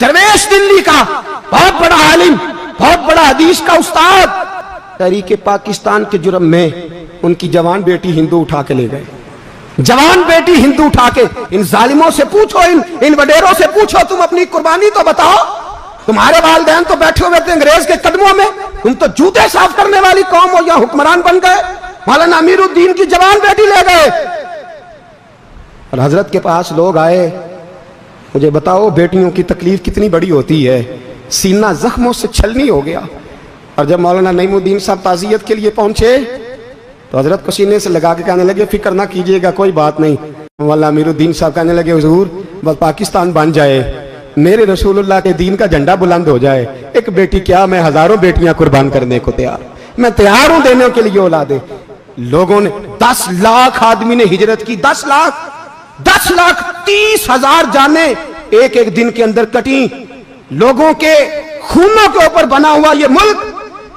दरवेश दिल्ली का बहुत बड़ा आलिम, बहुत बड़ा हदीस का उस्ताद, तहरीके पाकिस्तान के जुर्म में उनकी जवान बेटी हिंदू उठा के ले गए। जवान बेटी हिंदू उठा के, इन जालिमों से पूछो, इन वडेरों से पूछो, तुम अपनी कुर्बानी तो बताओ। तुम्हारे वालिदैन तो बैठे हुए थे अंग्रेज के कदमों में, तुम तो जूते साफ करने वाली कौम हो, या हुक्मरान बन गए। मौलाना अमीरुद्दीन की जवान बेटी ले गए। और हजरत के पास लोग आए, मुझे बताओ बेटियों की तकलीफ कितनी बड़ी होती है। सीना जख्मों से छलनी हो गया। और जब मौलाना नईमुद्दीन साहब ताज़ियत के लिए पहुंचे तो हजरत को सीने से लगा के कहने लगे, फिक्र ना कीजिएगा, कोई बात नहीं। मौलाना अमीरुद्दीन साहब कहने लगे, हुजूर बस पाकिस्तान बन जाए, मेरे रसूलुल्लाह के दीन का झंडा बुलंद हो जाए, एक बेटी क्या, मैं हजारों बेटियां कुर्बान करने को तैयार, मैं तैयार हूं देने के लिए औलादे। लोगों ने 10 लाख आदमी ने हिजरत की, 10 लाख 30,000 जाने एक एक दिन के अंदर कटी। लोगों के खूनों के ऊपर बना हुआ ये मुल्क,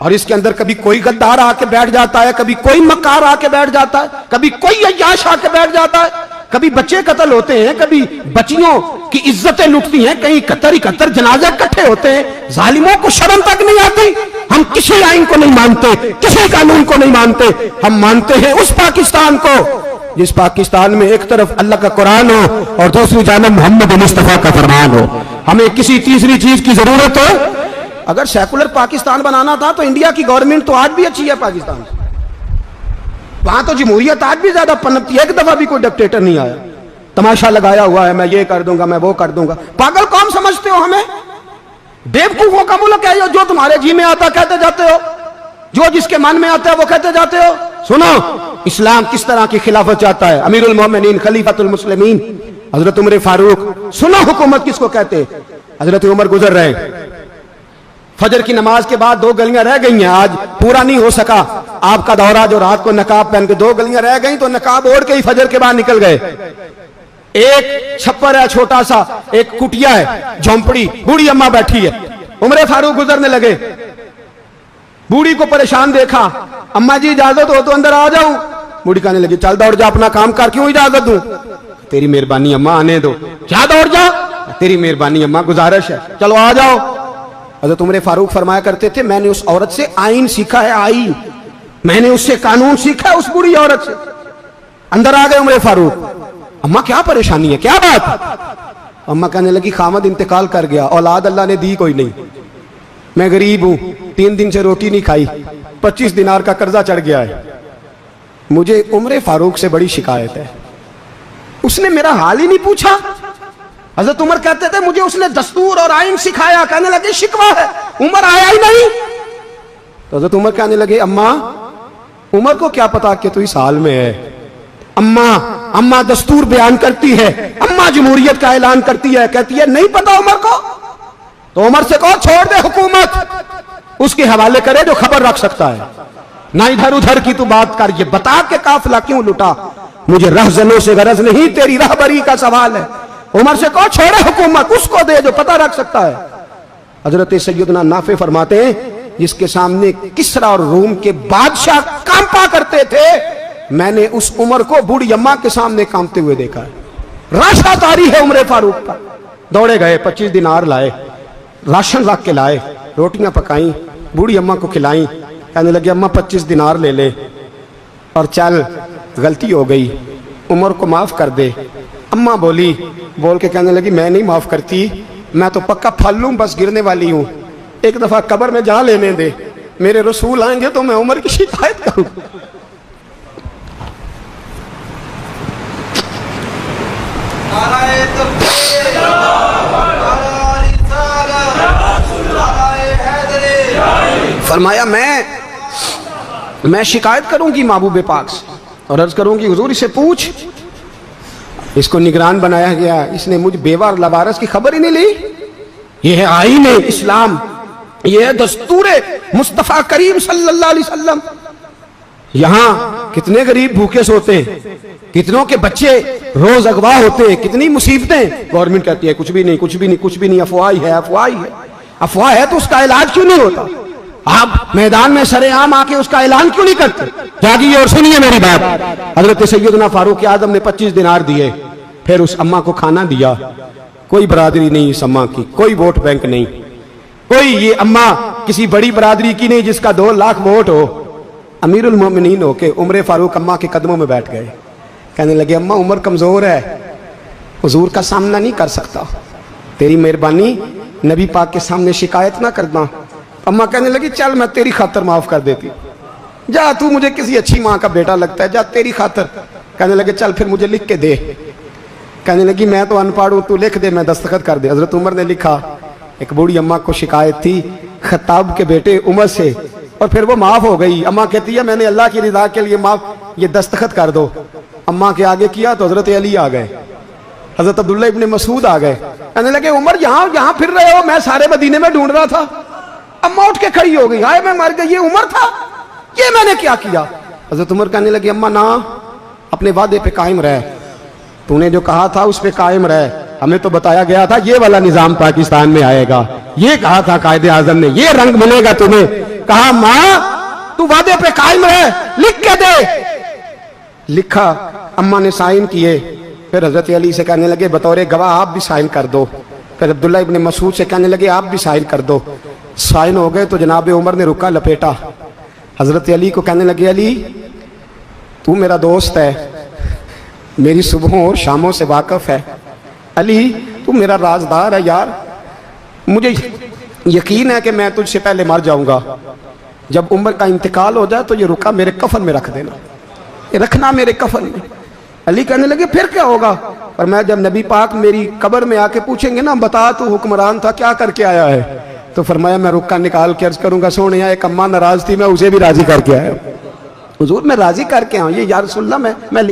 और इसके अंदर कभी कोई गद्दार आके बैठ जाता है, कभी कोई मक्कार आके बैठ जाता है, कभी कोई अय्याश आके बैठ जाता है, कभी बच्चे कत्ल होते हैं, कभी बच्चियों की इज्जतें लुटती हैं, कहीं 71 जनाजे इकट्ठे होते हैं। जालिमों को शर्म तक नहीं आती। हम किसी आइन को नहीं मानते, किसी कानून को नहीं मानते, हम मानते हैं उस पाकिस्तान को जिस पाकिस्तान में एक तरफ अल्लाह का कुरान हो और दूसरी जानब मोहम्मद मुस्तफा का फरमान हो। हमें किसी तीसरी चीज की जरूरत हो। अगर सेकुलर पाकिस्तान बनाना था तो इंडिया की गवर्नमेंट तो आज भी अच्छी है पाकिस्तान से, वहां तो जमहूरियत आज भी ज्यादा पनपती है। एक दफा भी कोई डिक्टेटर नहीं आया, तमाशा लगाया हुआ है, मैं ये कर दूंगा, मैं वो कर दूंगा। पागल कौन समझते हो हमें? बेवकूफों का मुल्क है जो तुम्हारे जी में आता कहते जाते हो, जो जिसके मन में आता है वो कहते जाते हो। सुनो, इस्लाम किस तरह की खिलाफत चाहता है। अमीरुल मोमिनीन खलीफतुल मुस्लिमीन हजरत उमर फारूक। सुनो हुकूमत किसको कहते? हजरत उमर गुजर रहे, फजर की नमाज के बाद 2 गलियां रह गई हैं, आज पूरा नहीं हो सका आपका दौरा, जो रात को नकाब पहन के 2 गलियां रह गई तो नकाब ओढ़ के ही फजर के बाद निकल गए। एक छप्पर है छोटा सा, एक कुटिया है, झोंपड़ी, बूढ़ी अम्मा बैठी है। उमर फारूक गुजरने लगे, बूढ़ी को परेशान देखा, अम्मा जी इजाजत हो तो अंदर आ जाऊं। बूढ़ी कहने लगी, चल दौड़ जा, अपना काम कर, क्यों इजाजत दूं? तेरी मेहरबानी अम्मा, आने दो। क्या दौड़ जा? तेरी मेहरबानी अम्मा, गुजारिश है, चलो आ जाओ। हज़रत उमर फारूक फरमाया करते थे, मैंने उस औरत से आईन सीखा है, आईन, मैंने उससे कानून सीखा है, उस बूढ़ी औरत से। अंदर आ गए उमर फारूक, अम्मा क्या परेशानी है, क्या बात? अम्मा कहने लगी, खामद इंतकाल कर गया, औलाद अल्लाह ने दी कोई नहीं, मैं गरीब हूं, 3 दिन से रोटी नहीं खाई, 25 दिनार का कर्जा चढ़ गया है, मुझे उमर फारूक से बड़ी शिकायत है। उसने मेरा हाल ही नहीं पूछा। हजरत उमर कहते थे, मुझे उसने दस्तूर और आइन सिखाया। कहने लगे, शिकवा है, उमर आया ही नहीं। तो हजरत उमर कहने लगे, अम्मा उमर को क्या पता कि तू इस हाल में है। अम्मा दस्तूर बयान करती है, अम्मा जमहूरियत का ऐलान करती है, कहती है नहीं पता उमर को, तो उमर से कहो छोड़ दे हुकूमत, उसके हवाले करे जो खबर रख सकता है, ना इधर उधर की तू बात कर। ये बता के काफिला क्यों लुटा, मुझे रहजनों से गरज नहीं, तेरी रहबरी का सवाल है। उमर से कहो छोड़े हुकूमत, उसको दे जो पता रख सकता है। हजरत सैयदना नाफे फरमाते हैं, जिसके सामने किसरा और रूम के बादशाह कांपा करते थे, मैंने उस उमर को बूढ़ी अम्मा के सामने कांपते हुए देखा है। राशा तारी है उमर फारूक का। दौड़े गए, 25 दिनार लाए, राशन रख के लाए, रोटियां पकाई, बूढ़ी अम्मा को खिलाई। कहने लगे, अम्मा 25 दिनार ले ले और चल, गलती हो गई, उमर को माफ कर दे। अम्मा बोल के कहने लगी, मैं नहीं माफ करती, मैं तो पक्का फल लूं, बस गिरने वाली हूं, एक दफा कब्र में जा लेने दे, मेरे रसूल आएंगे तो मैं उमर की शिकायत करूं। फरमाया, मैं शिकायत करूंगी महबूब पाक से और अर्ज करूंगी, हुजूर इसे पूछ, इसको निगरान बनाया गया, इसने मुझ बेवा और लवारस की खबर ही नहीं ली। यह है आईन इस्लाम, यह है दस्तूर मुस्तफा करीम सल्लल्लाहु अलैहि वसल्लम। यहां कितने गरीब भूखे सोते हैं, कितनों के बच्चे रोज अगवा होते हैं, कितनी मुसीबतें। गवर्नमेंट कहती है कुछ भी नहीं, कुछ भी नहीं, कुछ भी नहीं, अफवाह ही है, अफवाह ही है। अफवाह है तो उसका इलाज क्यों नहीं होता? आप मैदान में सरेआम आके उसका ऐलान क्यों नहीं करते? जागिए और सुनिए मेरी बात। हजरत सैयदना फारूक आजम ने 25 दिनार दिए, फिर उस अम्मा को खाना दिया, कोई बरादरी नहीं इस अम्मा की, कोई वोट बैंक नहीं, कोई ये अम्मा किसी बड़ी बरादरी की नहीं जिसका 2 लाख वोट हो। अमीरुल मोमिनीन होके उमर फारूक अम्मा के कदमों में बैठ गए। कहने लगे अम्मा उमर कमजोर है, हुजूर का सामना नहीं कर सकता, तेरी मेहरबानी नबी पाक के सामने शिकायत ना करना। अम्मा कहने लगी चल मैं तेरी खातर माफ कर देती, जा तू मुझे किसी अच्छी माँ का बेटा लगता है, जा तेरी खातर। कहने लगे चल फिर मुझे लिख के दे। कहने लगी मैं तो अनपढ़ हूं, तू लिख दे मैं दस्तखत कर दे। हजरत उमर ने लिखा। एक बूढ़ी अम्मा को शिकायत थी खत्ताब के बेटे उमर से, और फिर वो माफ हो गई। अम्मा कहती है मैंने अल्लाह की रिदा के लिए माफ, ये दस्तखत कर दो। अम्मा के आगे किया तो हजरत अली आ गए, हजरत अब्दुल्ला इब्ने मसूद आ गए। कहने लगे उमर यहाँ फिर रहे हो, मैं सारे मदीने में ढूंढ रहा था। अम्मा उठ के खड़ी हो गई, हाय मैं मर गई, ये उमर था, ये मैंने क्या किया। हजरत उमर कहने लगे अम्मा ना, अपने वादे पे कायम रह, तूने जो कहा था उस पे कायम रह। हमें तो बताया गया था ये वाला निजाम पाकिस्तान में आएगा, ये कहा था कायदे आजम ने, ये रंग मिलेगा तुम्हें। कहा माँ तू वादे पे कायम रह, लिख के दे। लिखा, अम्मा ने साइन किए। फिर हजरत अली से कहने लगे बतौर गवाह आप भी साइन कर दो। फिर अब्दुल्ला इब्ने मसूद से कहने लगे आप भी साइन कर दो। साइन हो गए तो जनाब उमर ने रुका लपेटा। हजरत अली को कहने लगे अली तू मेरा दोस्त है, मेरी सुबहों और शामों से वाकिफ है, अली तू मेरा राजदार है यार, मुझे यकीन है कि मैं तुझसे पहले मर जाऊंगा, जब उमर का इंतकाल हो जाए तो ये रुका मेरे कफन में रख देना, ये रखना मेरे कफन में। अली कहने लगे फिर क्या होगा। और मैं जब नबी पाक मेरी कब्र में आके पूछेंगे ना बता तू हुक्मरान था क्या करके आया है, तो फरमाया मैं रुक्का निकाल के अर्ज करूंगा सोनिया एक अम्मा नाराज थी मैं उसे भी राजी करके आया, हुजूर मैं राजी करके आऊँ, ये या रसूलल्लाह मैं